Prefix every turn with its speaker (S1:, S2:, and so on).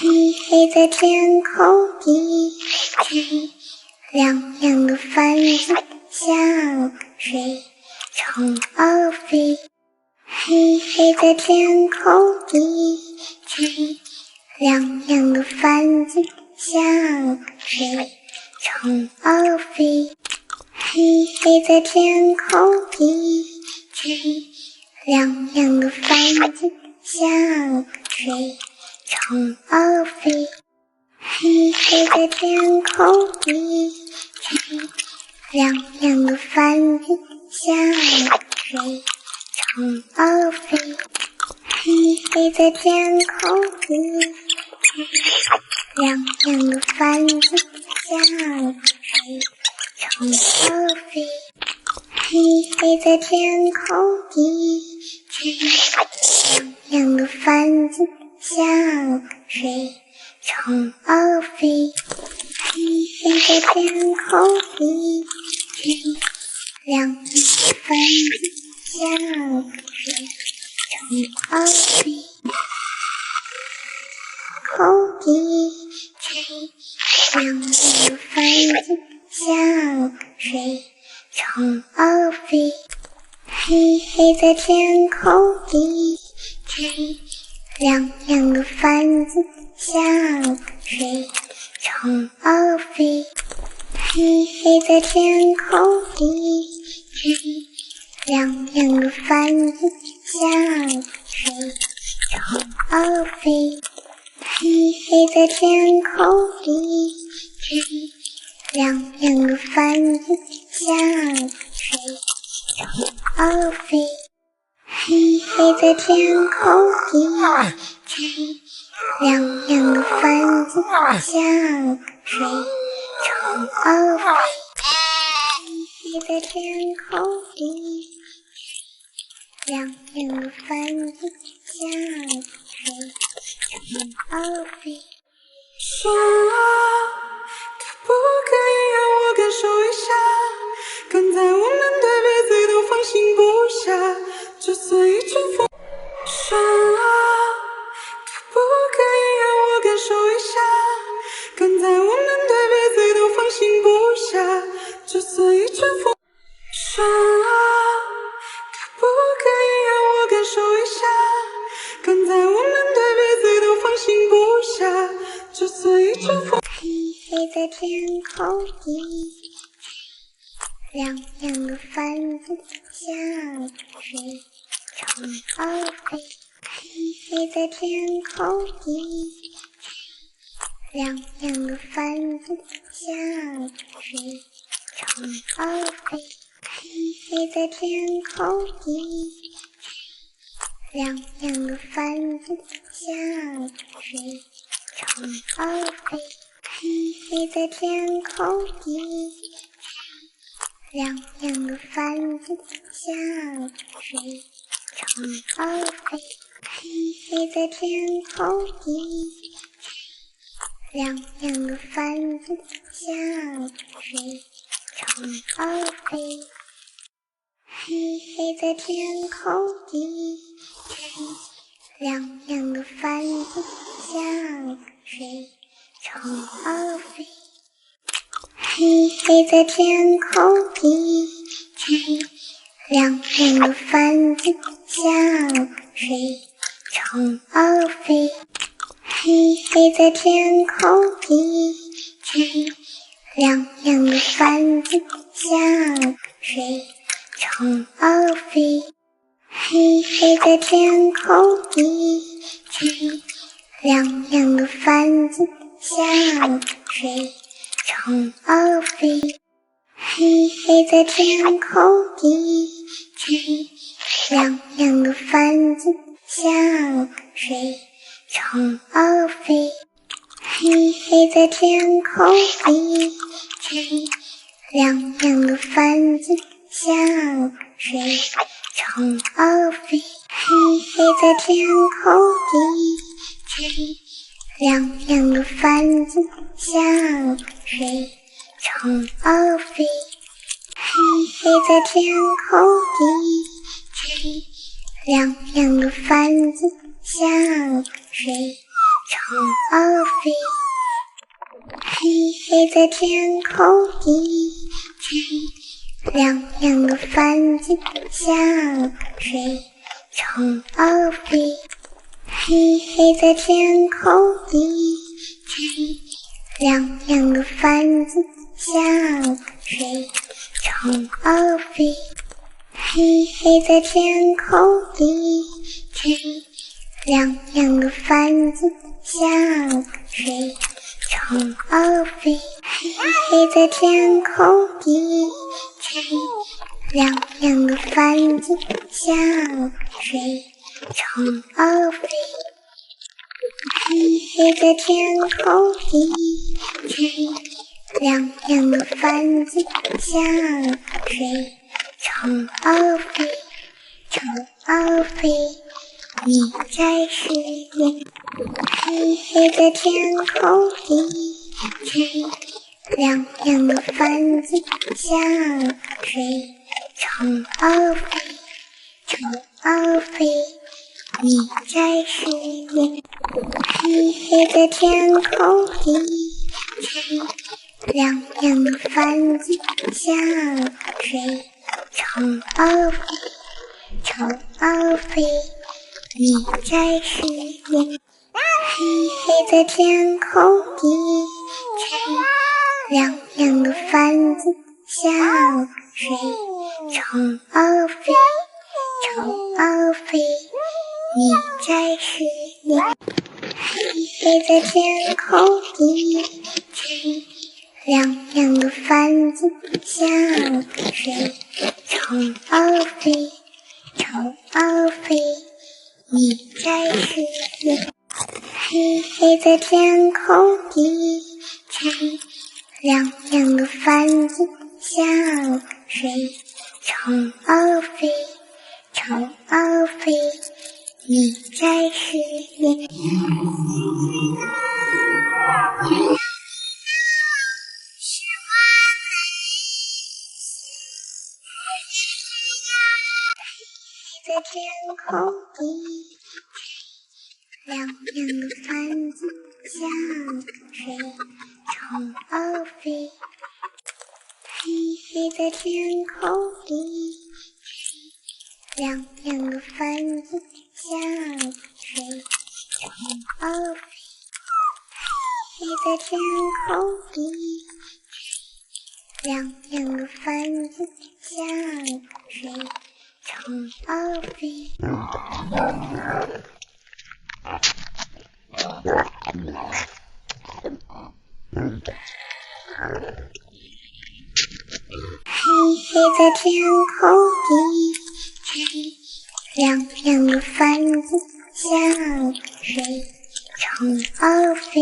S1: 黑黑的天空低垂，亮亮的帆子向水冲而飞。黑黑的天空低垂，亮亮的帆子向水冲而飞。黑黑的天空低垂，亮亮的帆子向水冲而飞。黑黑的天空低垂，亮亮的帆子向水冲而飞。黑黑的天空低垂，亮亮的帆子向水冲而飞。黑黑的天空低垂，亮亮的帆子向水冲而飞。黑黑的天空低垂，亮亮的帆子向水冲而飞。空低垂，亮亮的帆子向水冲而飞。黑黑的天空低垂，亮亮的帆子向水冲而飞。黑黑的天空低垂，亮亮的帆子向水冲而飞。黑黑的天空低垂，亮亮的帆子向水冲而飞。黑黑的天空低垂，亮亮的帆子向水冲而飞。黑黑的天空低垂，亮亮的帆子向水冲而飞。
S2: 说啊，可不可以让我感受一下，刚才我们对彼此都放心不下，就算一阵风。说啊，可不可以让我感受一下，刚才我们对彼此都放心不下，就算一阵风。说啊，可不可以让我感受一下，刚才我们对彼此都放心不下，就算一阵风。
S1: 黑黑的天空低垂，亮亮的帆子向水冲而飞。黑黑的天空低垂，亮亮的帆子向水冲而飞。黑黑的天空低垂，亮亮的帆子向水冲而飞。黑黑的天空低垂，亮亮的帆子向水冲而飞。黑黑的天空低垂，亮亮的帆子向水冲而飞。黑黑的天空低垂，亮亮的帆子向水冲而飞。黑黑的天空低垂，亮亮的帆子向水冲而飞。黑黑的天空低垂，亮亮的帆子向水冲而飞。黑黑的天空低垂，亮亮的帆子向水冲而飞。黑黑的天空低垂，亮亮的帆子向水冲而飞。黑黑的天空低垂，亮亮的帆子向水冲而飞。黑黑的天空低垂，亮亮的帆子向水冲而飞。黑黑的天空低垂，亮亮的帆子向水虫儿飞，黑黑的天空一片，亮亮的帆子向水，虫儿飞，黑黑的天空一片，亮亮的帆子向水，虫儿飞，黑黑的天空一片，亮亮的帆子向水，虫儿飞，黑黑的天空一片，亮亮的帆子向水，虫儿飞，黑黑的天空一片，亮亮的帆子向水，虫儿飞，虫儿飞，你在失恋。黑黑的天空一片，亮亮的帆子向水，虫儿飞，虫儿飞，你在失恋。黑黑的天空一片，亮亮的帆子向水，虫儿飞，虫儿飞，你在失恋。黑黑的天空一片，亮亮的帆子向水，虫儿飞，虫儿飞，你在失恋。黑黑的天空一片，亮亮的帆子向水，虫儿飞，虫儿飞，你在失恋。黑黑的天空一片，亮亮的帆子向水，虫儿飞，虫儿飞，你在失恋。黑黑的天空一片，亮亮的帆子向水，虫儿飞，黑黑的天空一片，亮亮的帆子向水，虫儿飞，黑黑的天空一片，亮亮的帆子向水，虫儿飞。黑黑的天空一片，亮亮的帆子向水，虫儿飞，